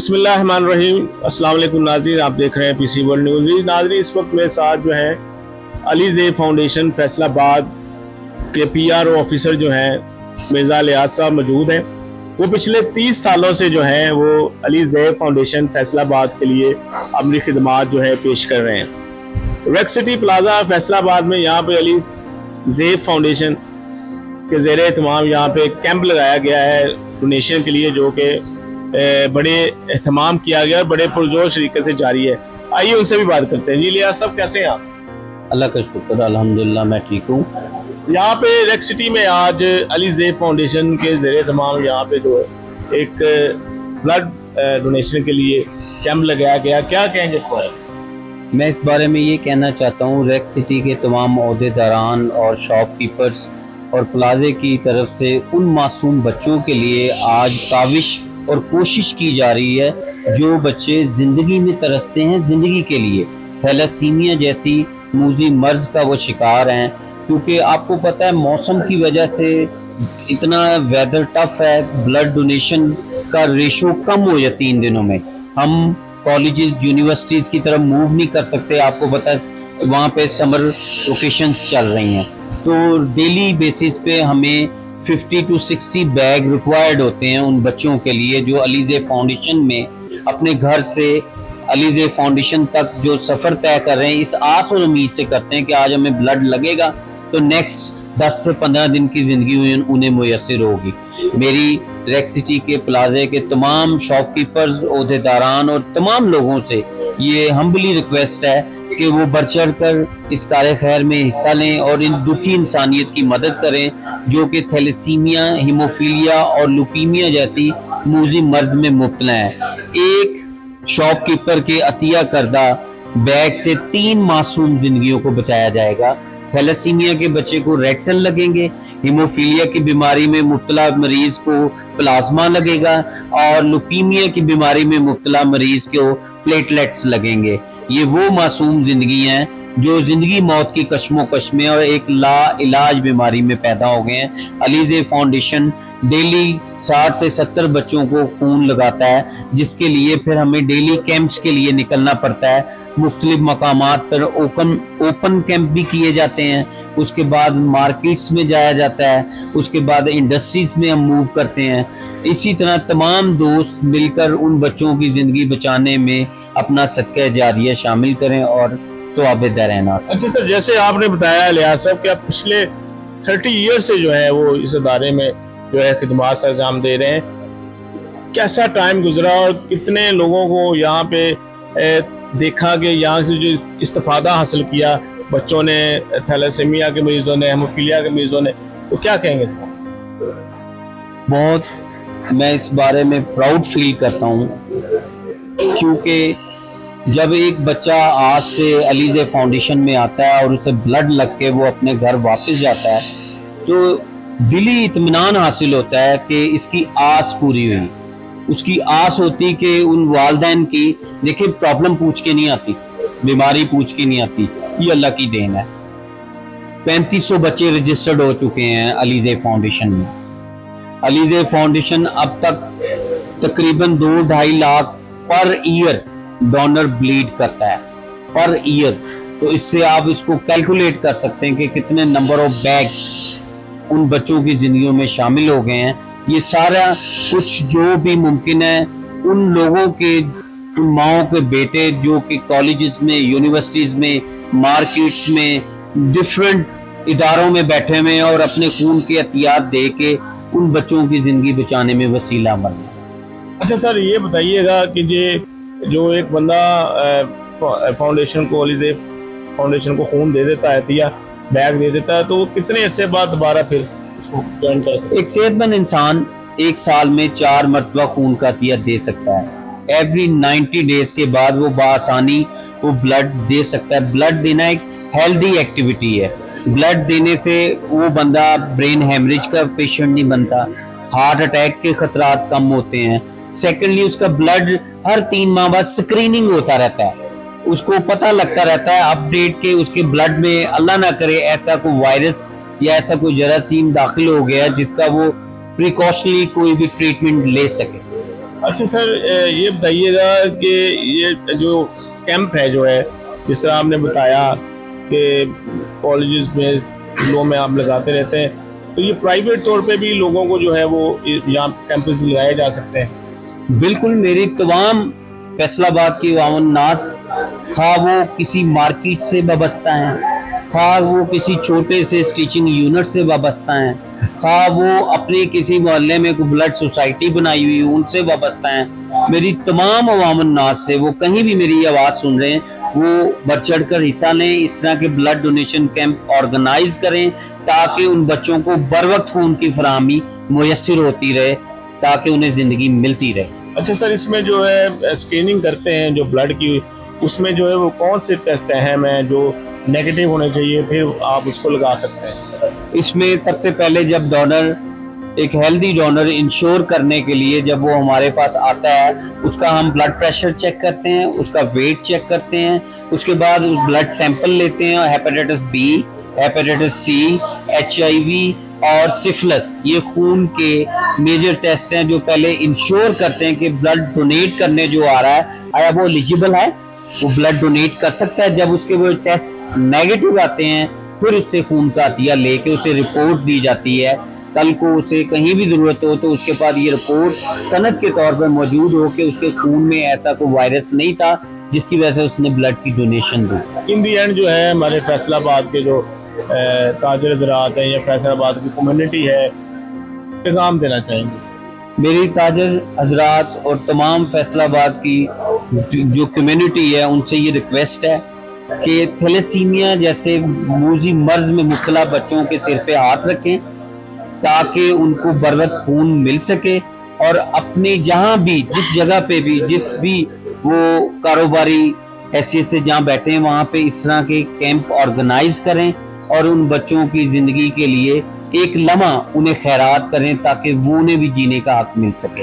बिस्मिल्लाह रहमान रहीम। अस्सलाम वालेकुम नाज़रीन, आप देख रहे हैं पीसी वर्ल्ड न्यूज़। नाज़रीन, इस वक्त मेरे साथ जो है अली ज़ैब फाउंडेशन फैसलाबाद के PRO ऑफिसर जो हैं मिर्ज़ा लियाज़ साहब मौजूद हैं। वो पिछले 30 सालों से जो हैं वो अली ज़ैब फाउंडेशन फैसलाबाद के लिए अपनी खिदमात जो है पेश कर रहे हैं। रेक्स सिटी प्लाजा फैसलाबाद में यहाँ पे अली ज़ैब फाउंडेशन के ज़ेर एहतमाम यहाँ पे कैंप लगाया गया है डोनेशन के लिए, जो कि बड़े एहतमाम किया गया और बड़े पुरजोर तरीके से जारी है। आइए उनसे भी बात करते हैं। जी लियाज़ साहब, कैसे हैं आप? अल्लाह का शुक्र, अल्हम्दुलिल्लाह मैं ठीक हूँ। यहाँ पे रेक्स सिटी में आज अली ज़ैब फाउंडेशन के ज़ेर एहतमाम यहाँ पे जो एक ब्लड डोनेशन के लिए कैंप लगाया गया, क्या कहेंगे इस बारे में? मैं इस बारे में ये कहना चाहता हूँ, रेक्स सिटी के तमाम ओहदेदारान और शॉपकीपर्स और प्लाजे की तरफ से उन मासूम बच्चों के लिए आज काविश और कोशिश की जा रही है जो बच्चे ज़िंदगी में तरसते हैं ज़िंदगी के लिए, थैलेसीमिया जैसी मूजी मर्ज का वो शिकार हैं। क्योंकि आपको पता है मौसम की वजह से इतना वेदर टफ है, ब्लड डोनेशन का रेशो कम हो जाती इन दिनों में। हम कॉलेजेस यूनिवर्सिटीज़ की तरफ मूव नहीं कर सकते, आपको पता है वहाँ पे समर वेकेशंस चल रही हैं, तो डेली बेसिस पे हमें 50 to 60 बैग रिक्वायर्ड होते हैं उन बच्चों के लिए जो अली ज़ैब फाउंडेशन में अपने घर से अली ज़ैब फाउंडेशन तक जो सफ़र तय कर रहे हैं, इस आस और उम्मीद से करते हैं कि आज हमें ब्लड लगेगा तो नेक्स्ट 10 से 15 दिन की ज़िंदगी उन्हें मुयस्सर होगी। मेरी रेक्स सिटी के प्लाजे के तमाम शॉपकीपर्स, ओहदेदारान और तमाम लोगों से ये हम्बली रिक्वेस्ट है कि वो बढ़ चढ़ कर इस कार्य खैर में हिस्सा लें और इन दुखी इंसानियत की मदद करें जो कि थैलेसीमिया, हीमोफीलिया और लुकीमिया जैसी मूजी मर्ज में मुब्तला है। एक शॉपकीपर के अतिया करदा बैग से 3 मासूम जिंदगियों को बचाया जाएगा। थैलेसीमिया के बच्चे को रेक्सन लगेंगे, हीमोफीलिया की बीमारी में मुब्तला मरीज को प्लाज्मा लगेगा और लुकीमिया की बीमारी में मुब्तला मरीज को प्लेटलेट्स लगेंगे। ये वो मासूम जिंदगी हैं जो जिंदगी मौत की कश्मोकश में और एक ला इलाज बीमारी में पैदा हो गए हैं। अली ज़ैब फाउंडेशन डेली 60 से 70 बच्चों को खून लगाता है, जिसके लिए फिर हमें डेली कैंप्स के लिए निकलना पड़ता है। मुख्तलिफ मकामात पर ओपन कैंप भी किए जाते हैं, उसके बाद मार्केट्स में जाया जाता है, उसके बाद इंडस्ट्रीज में हम मूव करते हैं। इसी तरह तमाम दोस्त मिलकर उन बच्चों की ज़िंदगी बचाने में अपना सदका जारिया शामिल करें और सवाब-ए-दर रहना। अच्छा सर, जैसे आपने बताया लियाज़ साहब कि आप पिछले 30 ईयर से जो है वो इस अदारे में जो है खिदमात से अंजाम दे रहे हैं, कैसा टाइम गुजरा और कितने लोगों को यहाँ पे देखा कि यहाँ से जो इस्तिफादा हासिल किया बच्चों ने, थैलेसीमिया के मरीजों ने, हेमोफीलिया के मरीजों ने, तो क्या कहेंगे इसको? बहुत मैं इस बारे में प्राउड फील करता हूँ, क्योंकि जब एक बच्चा आज से अली ज़ैब फाउंडेशन में आता है और उसे ब्लड लग के वो अपने घर वापस जाता है तो दिली इत्मीनान हासिल होता है कि इसकी आस पूरी हुई। उसकी आस होती कि उन वालिदैन की, देखिए प्रॉब्लम पूछ के नहीं आती, बीमारी पूछ के नहीं आती, ये अल्लाह की देन है। 3500 बच्चे रजिस्टर्ड हो चुके हैं अली ज़ैब फाउंडेशन में। अली ज़ैब फाउंडेशन अब तक तकरीबन 2-2.5 lakh per year donor bleed करता है, पर ईयर। तो इससे आप इसको कैलकुलेट कर सकते हैं कि कितने नंबर ऑफ बैग्स उन बच्चों की जिंदगियों में शामिल हो गए हैं। ये सारा कुछ जो भी मुमकिन है उन लोगों के, उन माओं के बेटे जो कि कॉलेजेस में, यूनिवर्सिटीज में, मार्केट्स में, डिफरेंट इदारों में बैठे हुए हैं और अपने खून के एहतियात दे के उन बच्चों की जिंदगी बचाने में वसीला बने। अच्छा सर, ये बताइएगा कि ये जो एक बंदा फाउंडेशन को, अली ज़ैब फाउंडेशन को खून दे देता है या बैग दे देता है, तो वो कितने अरसे बाद दोबारा फिर उसको ज्वाइन करता है? एक सेहतमंद इंसान 1 साल में 4 मरतबा खून का अतिया दे सकता है। एवरी 90 डेज के बाद वो बासानी वो ब्लड दे सकता है। ब्लड देना एक हेल्दी एक्टिविटी है। ब्लड देने से वो बंदा ब्रेन हेमरेज का पेशेंट नहीं बनता, हार्ट अटैक के खतरात कम होते हैं। सेकेंडली उसका ब्लड हर 3 माह बाद स्क्रीनिंग होता रहता है, उसको पता लगता रहता है अपडेट के उसके ब्लड में अल्लाह ना करे ऐसा कोई वायरस या ऐसा कोई जरासीम दाखिल हो गया जिसका वो प्रिकॉशनली कोई भी ट्रीटमेंट ले सके। अच्छा सर, ये बताइएगा कि ये जो कैंप है जो है, जिस तरह आपने बताया कि कॉलेजेस में, स्कूलों में आप लगाते रहते हैं, तो ये प्राइवेट तौर पे भी लोगों को जो है वो यहाँ कैंपस लगाए जा सकते हैं? बिल्कुल, मेरी तमाम फैसलाबाद की अवाम नास, खा वो किसी मार्केट से वाबस्ता हैं, खा वो किसी छोटे से स्टिचिंग यूनिट से वाबस्ता हैं, खा वो अपने किसी मोहल्ले में कोई ब्लड सोसाइटी बनाई हुई उनसे वाबस्ता हैं, मेरी तमाम अवाम नास से, वो कहीं भी मेरी आवाज़ सुन रहे हैं, वो बढ़ चढ़ कर हिस्सा लें, इस तरह के ब्लड डोनेशन कैंप ऑर्गेनाइज करें ताकि उन बच्चों को बर वक्त खून की फराहमी मुयस्सर होती रहे, ताकि उन्हें ज़िंदगी मिलती रहे। अच्छा सर, इसमें जो है स्क्रीनिंग करते हैं जो ब्लड की, उसमें जो है वो कौन से टेस्ट अहम हैं जो नेगेटिव होने चाहिए, फिर आप उसको लगा सकते हैं? इसमें सबसे पहले जब डोनर, एक हेल्दी डोनर इंश्योर करने के लिए जब वो हमारे पास आता है, उसका हम ब्लड प्रेशर चेक करते हैं, उसका वेट चेक करते हैं, उसके बाद ब्लड सैंपल लेते हैं, hepatitis B, hepatitis C, HIV और सिफिलिस, ये खून के मेजर टेस्ट हैं जो पहले इंश्योर करते हैं कि ब्लड डोनेट करने जो आ रहा है, आया वो एलिजिबल है, वो ब्लड डोनेट कर सकता है। जब उसके वो टेस्ट नेगेटिव आते हैं, फिर उससे खून का अतिया लेके उसे रिपोर्ट दी जाती है। कल को उसे कहीं भी ज़रूरत हो तो उसके बाद ये रिपोर्ट सनद के तौर पर मौजूद हो कि उसके खून में ऐसा कोई वायरस नहीं था जिसकी वजह से उसने ब्लड की donation the. In the and जो है हमारे फैसलाबाद के जो ताजिर हज़रात हैं या फैसलाबाद की कम्युनिटी है, पैगाम देना चाहेंगे? मेरी ताजिर हजरात और तमाम फैसलाबाद की जो कम्युनिटी है उनसे ये रिक्वेस्ट है कि थैलेसीमिया जैसे मूजी मर्ज में मुब्तला बच्चों के सिर पे हाथ रखें ताकि उनको बर वक्त खून मिल सके, और अपने जहाँ भी, जिस जगह पे भी, जिस भी वो कारोबारी हैसियत से जहाँ बैठे हैं वहाँ पे इस तरह के कैंप ऑर्गेनाइज करें और उन बच्चों की ज़िंदगी के लिए एक लम्हा उन्हें खैरात करें ताकि वो उन्हें भी जीने का हक मिल सके।